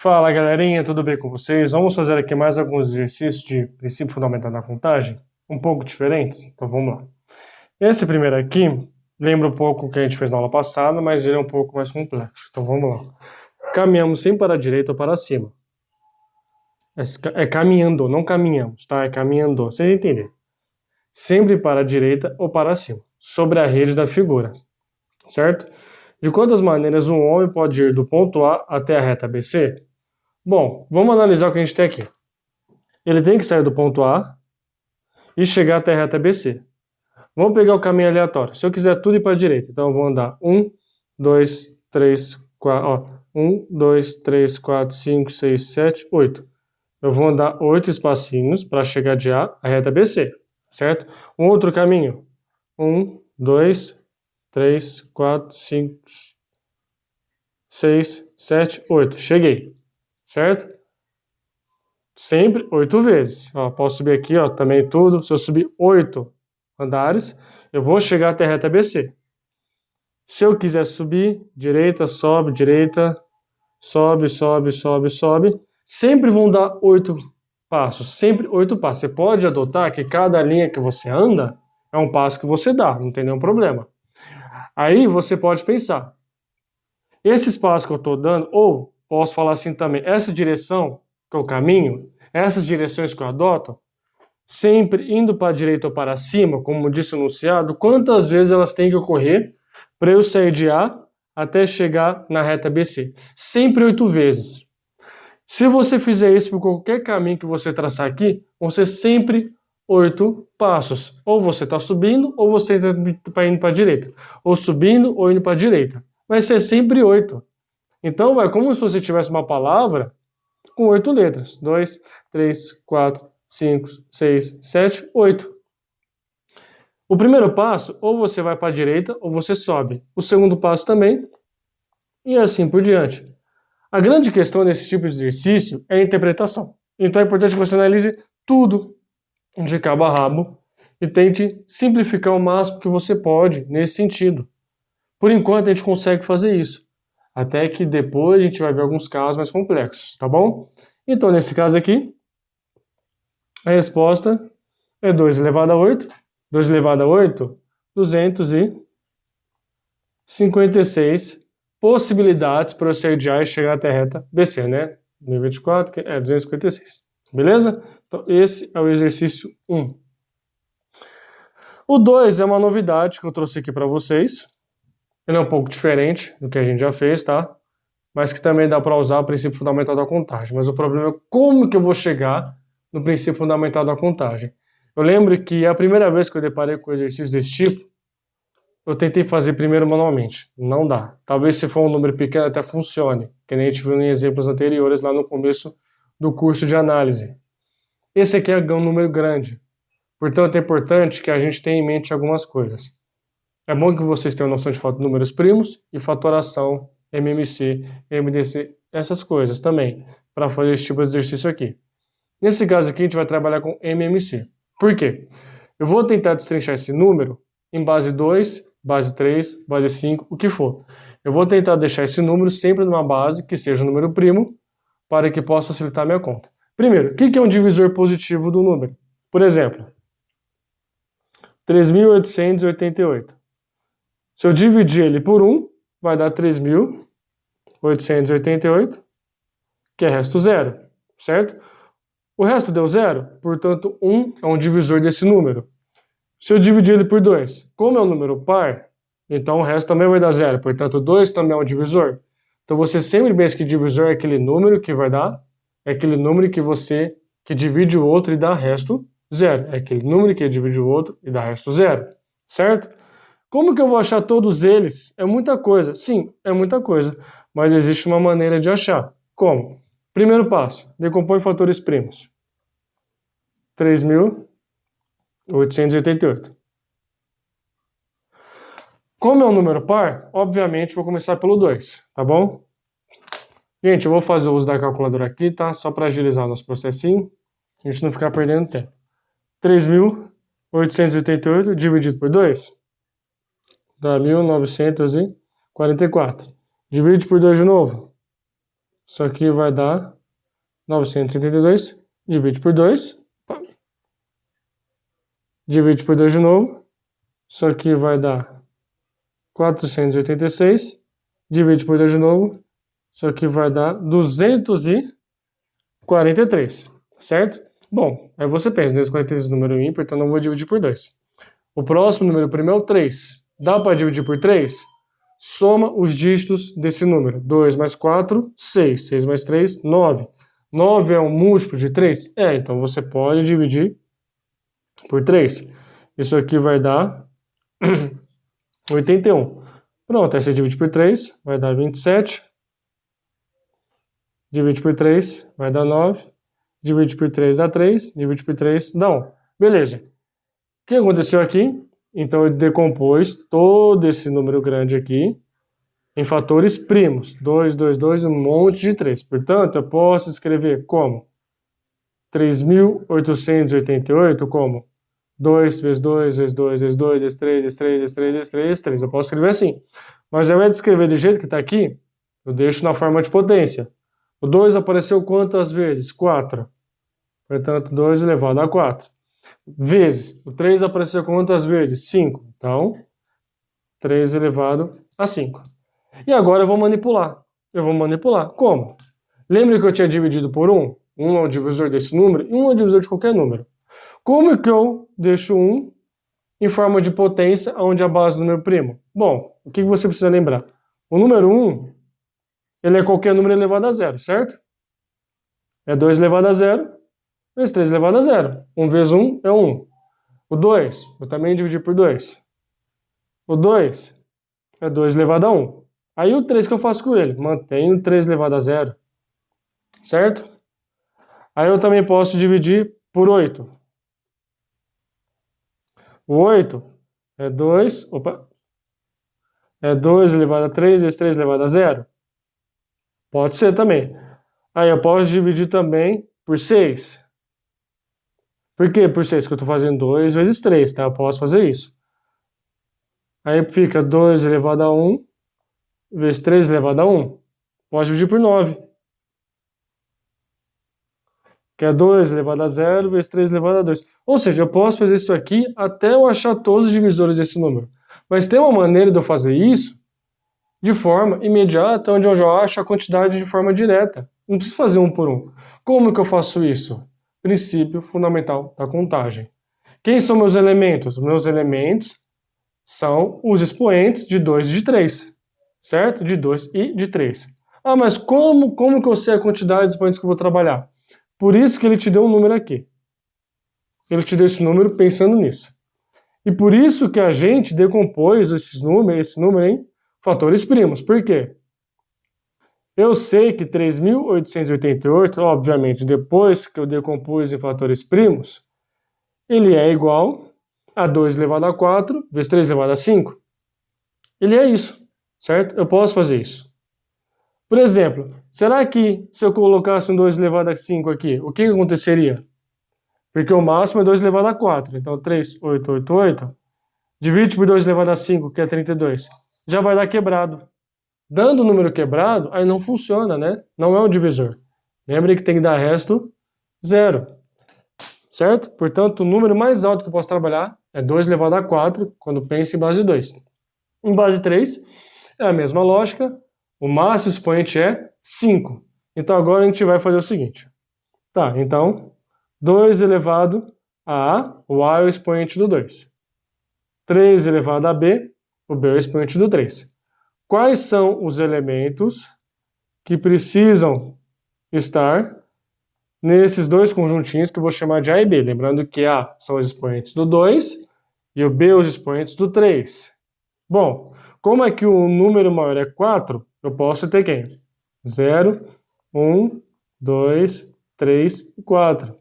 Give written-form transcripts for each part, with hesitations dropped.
Fala galerinha, tudo bem com vocês? Vamos fazer aqui mais alguns exercícios de princípio fundamental da contagem, um pouco diferentes, então vamos lá. Esse primeiro aqui lembra um pouco o que a gente fez na aula passada, mas ele é um pouco mais complexo, então vamos lá. Caminhamos sempre para a direita ou para cima. É caminhando, não caminhamos, tá? É caminhando, vocês entenderam? Sempre para a direita ou para cima, sobre a rede da figura, certo? De quantas maneiras um homem pode ir do ponto A até a reta BC? Bom, vamos analisar o que a gente tem aqui. Ele tem que sair do ponto A e chegar até a reta BC. Vamos pegar o caminho aleatório. Se eu quiser tudo ir para a direita, então eu vou andar 1, 2, 3, 4, 1, 2, 3, 4, 5, 6, 7, 8. Eu vou andar 8 espacinhos para chegar de A à reta BC, certo? Um outro caminho. 1, 2, 3, 4, 5, 6, 7, 8. Cheguei, certo? Sempre 8 vezes. Ó, posso subir aqui, ó, também tudo. Se eu subir 8 andares, eu vou chegar até a reta BC. Se eu quiser subir, direita, sobe, sobe, sobe. Sempre vão dar 8 passos. Sempre 8 passos. Você pode adotar que cada linha que você anda é um passo que você dá, não tem nenhum problema. Aí você pode pensar, esses passos que eu estou dando, ou posso falar assim também, essa direção que eu caminho, essas direções que eu adoto, sempre indo para a direita ou para cima, como disse o enunciado, quantas vezes elas têm que ocorrer para eu sair de A até chegar na reta BC? Sempre 8 vezes. Se você fizer isso por qualquer caminho que você traçar aqui, vão ser sempre 8 passos. Ou você está subindo, ou você está indo para a direita. Ou subindo, ou indo para a direita. Vai ser sempre 8. Então, é como se você tivesse uma palavra com 8 letras. 2, 3, 4, 5, 6, 7, 8. O primeiro passo, ou você vai para a direita, ou você sobe. O segundo passo também, e assim por diante. A grande questão desse tipo de exercício é a interpretação. Então é importante que você analise tudo de cabo a rabo e tente simplificar o máximo que você pode nesse sentido. Por enquanto a gente consegue fazer isso. Até que depois a gente vai ver alguns casos mais complexos, tá bom? Então, nesse caso aqui, a resposta é 2 elevado a 8. 2 elevado a 8, 256 possibilidades para eu sair de A e chegar até a reta BC, né? 2024 é 256. Beleza? Então, esse é o exercício 1. O 2 é uma novidade que eu trouxe aqui para vocês. Ele é um pouco diferente do que a gente já fez, tá? Mas que também dá para usar o princípio fundamental da contagem. Mas o problema é como que eu vou chegar no princípio fundamental da contagem. Eu lembro que a primeira vez que eu deparei com exercícios desse tipo, eu tentei fazer primeiro manualmente. Não dá. Talvez se for um número pequeno até funcione, que nem a gente viu em exemplos anteriores lá no começo do curso de análise. Esse aqui é um número grande. Portanto, é importante que a gente tenha em mente algumas coisas. É bom que vocês tenham noção de números primos e fatoração, MMC, MDC, essas coisas também, para fazer esse tipo de exercício aqui. Nesse caso aqui, a gente vai trabalhar com MMC. Por quê? Eu vou tentar destrinchar esse número em base 2, base 3, base 5, o que for. Eu vou tentar deixar esse número sempre numa base que seja um número primo, para que possa facilitar a minha conta. Primeiro, o que é um divisor positivo do número? Por exemplo, 3.888. Se eu dividir ele por 1, vai dar 3.888, que é resto zero, certo? O resto deu zero, portanto 1 é um divisor desse número. Se eu dividir ele por 2, como é um número par, então o resto também vai dar zero, portanto 2 também é um divisor. Então você sempre pensa que divisor é aquele número que vai dar, é aquele número que divide o outro e dá resto zero. É aquele número que divide o outro e dá resto zero, certo? Como que eu vou achar todos eles? É muita coisa. Sim, é muita coisa, mas existe uma maneira de achar. Como? Primeiro passo, decompõe fatores primos. 3.888. Como é um número par, obviamente vou começar pelo 2, tá bom? Gente, eu vou fazer o uso da calculadora aqui, tá? Só para agilizar o nosso processinho, a gente não ficar perdendo tempo. 3.888 dividido por 2 dá 1.944. Divide por 2 de novo. Isso aqui vai dar 972, divide por 2. Divide por 2 de novo. Isso aqui vai dar 486. Divide por 2 de novo. Isso aqui vai dar 243, certo? Bom, aí você pensa, 243 é um número ímpar, então não vou dividir por 2. O próximo número primo é o 3. Dá para dividir por 3? Soma os dígitos desse número. 2 mais 4, 6. 6 mais 3, 9. 9 é um múltiplo de 3? É, então você pode dividir por 3. Isso aqui vai dar 81. Pronto, aí você divide por 3, vai dar 27. Divide por 3, vai dar 9. Divide por 3 dá 3. Divide por 3 dá 1. Beleza. O que aconteceu aqui? Então eu decompus todo esse número grande aqui em fatores primos. 2, 2, 2, um monte de 3. Portanto, eu posso escrever como 3.888 como 2 vezes 2 vezes 2 vezes 2 vezes 3 vezes 3 vezes 3 vezes 3 vezes 3. Eu posso escrever assim. Mas ao invés de escrever do jeito que está aqui, eu deixo na forma de potência. O 2 apareceu quantas vezes? 4. Portanto, 2 elevado a 4. Vezes. O 3 apareceu quantas vezes? 5. Então, 3 elevado a 5. E agora eu vou manipular. Eu vou manipular. Como? Lembra que eu tinha dividido por 1? 1 é o divisor desse número e 1 é o divisor de qualquer número. Como que eu deixo 1 em forma de potência onde a base do número primo? Bom, o que você precisa lembrar? O número 1, ele é qualquer número elevado a 0, certo? É 2 elevado a 0, vezes 3 elevado a 0. 1 vezes 1 é 1. O 2, eu também dividi por 2. O 2 é 2 elevado a 1. Aí o 3 que eu faço com ele? Mantenho 3 elevado a 0. Certo? Aí eu também posso dividir por 8. O 8 é 2... É 2 elevado a 3 vezes 3 elevado a 0? Pode ser também. Aí eu posso dividir também por 6. Por que por 6? Porque eu estou fazendo 2 vezes 3, tá? Eu posso fazer isso. Aí fica 2 elevado a 1 vezes 3 elevado a 1. Pode dividir por 9. Que é 2 elevado a 0 vezes 3 elevado a 2. Ou seja, eu posso fazer isso aqui até eu achar todos os divisores desse número. Mas tem uma maneira de eu fazer isso de forma imediata, onde eu já acho a quantidade de forma direta. Não preciso fazer um por um. Como que eu faço isso? Princípio fundamental da contagem. Quem são meus elementos? Meus elementos são os expoentes de 2 e de 3. Certo? De 2 e de 3. Ah, mas como que eu sei a quantidade de expoentes que eu vou trabalhar? Por isso que ele te deu um número aqui. Ele te deu esse número pensando nisso. E por isso que a gente decompôs esse número em fatores primos. Por quê? Eu sei que 3.888, obviamente, depois que eu decompus em fatores primos, ele é igual a 2 elevado a 4 vezes 3 elevado a 5. Ele é isso, certo? Eu posso fazer isso. Por exemplo, será que se eu colocasse um 2 elevado a 5 aqui, o que aconteceria? Porque o máximo é 2 elevado a 4. Então, 3.888, divide por 2 elevado a 5, que é 32. Já vai dar quebrado. Dando o número quebrado, aí não funciona, né? Não é um divisor. Lembre que tem que dar resto zero. Certo? Portanto, o número mais alto que eu posso trabalhar é 2 elevado a 4, quando penso em base 2. Em base 3, é a mesma lógica. O máximo expoente é 5. Então, agora a gente vai fazer o seguinte. Tá, então, 2 elevado a A, o A é o expoente do 2. 3 elevado a B, o B é o expoente do 3. Quais são os elementos que precisam estar nesses dois conjuntinhos que eu vou chamar de A e B? Lembrando que A são os expoentes do 2 e o B os expoentes do 3. Bom, como é que o número maior é 4, eu posso ter quem? 0, 1, 2, 3 e 4.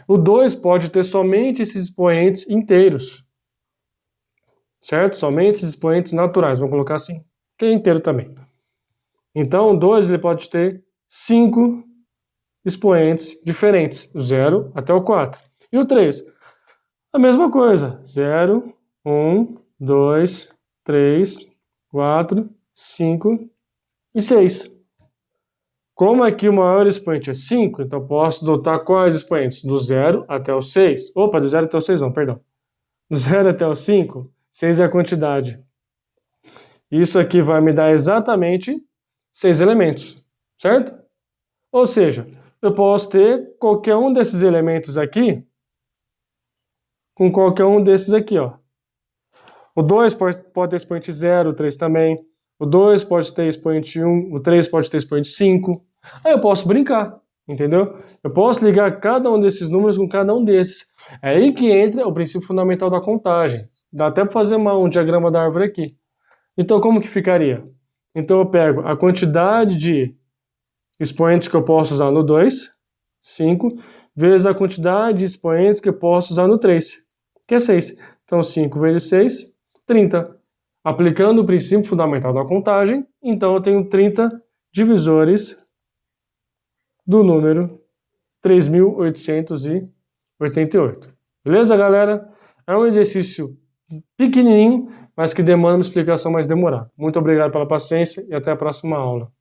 O 2 pode ter somente esses expoentes inteiros. Certo? Somente esses expoentes naturais. Vamos colocar assim. Que é inteiro também. Então, o 2 ele pode ter 5 expoentes diferentes. Do 0 até o 4. E o 3? A mesma coisa. 0, 1, 2, 3, 4, 5 e 6. Como aqui o maior expoente é 5, então eu posso adotar quais expoentes? Do 0 até o 6. Opa, do 0 até o 6 não, perdão. Do 0 até o 5, 6 é a quantidade. Isso aqui vai me dar exatamente 6 elementos, certo? Ou seja, eu posso ter qualquer um desses elementos aqui com qualquer um desses aqui, ó. O 2 pode ter expoente 0, o 3 também. O 2 pode ter expoente 1, o 3 pode ter expoente 5. Aí eu posso brincar, entendeu? Eu posso ligar cada um desses números com cada um desses. É aí que entra o princípio fundamental da contagem. Dá até para fazer um diagrama da árvore aqui. Então, como que ficaria? Então, eu pego a quantidade de expoentes que eu posso usar no 2, 5, vezes a quantidade de expoentes que eu posso usar no 3, que é 6. Então, 5 vezes 6, 30. Aplicando o princípio fundamental da contagem, então eu tenho 30 divisores do número 3.888. Beleza, galera? É um exercício pequenininho, mas que demanda uma explicação mais demorada. Muito obrigado pela paciência e até a próxima aula.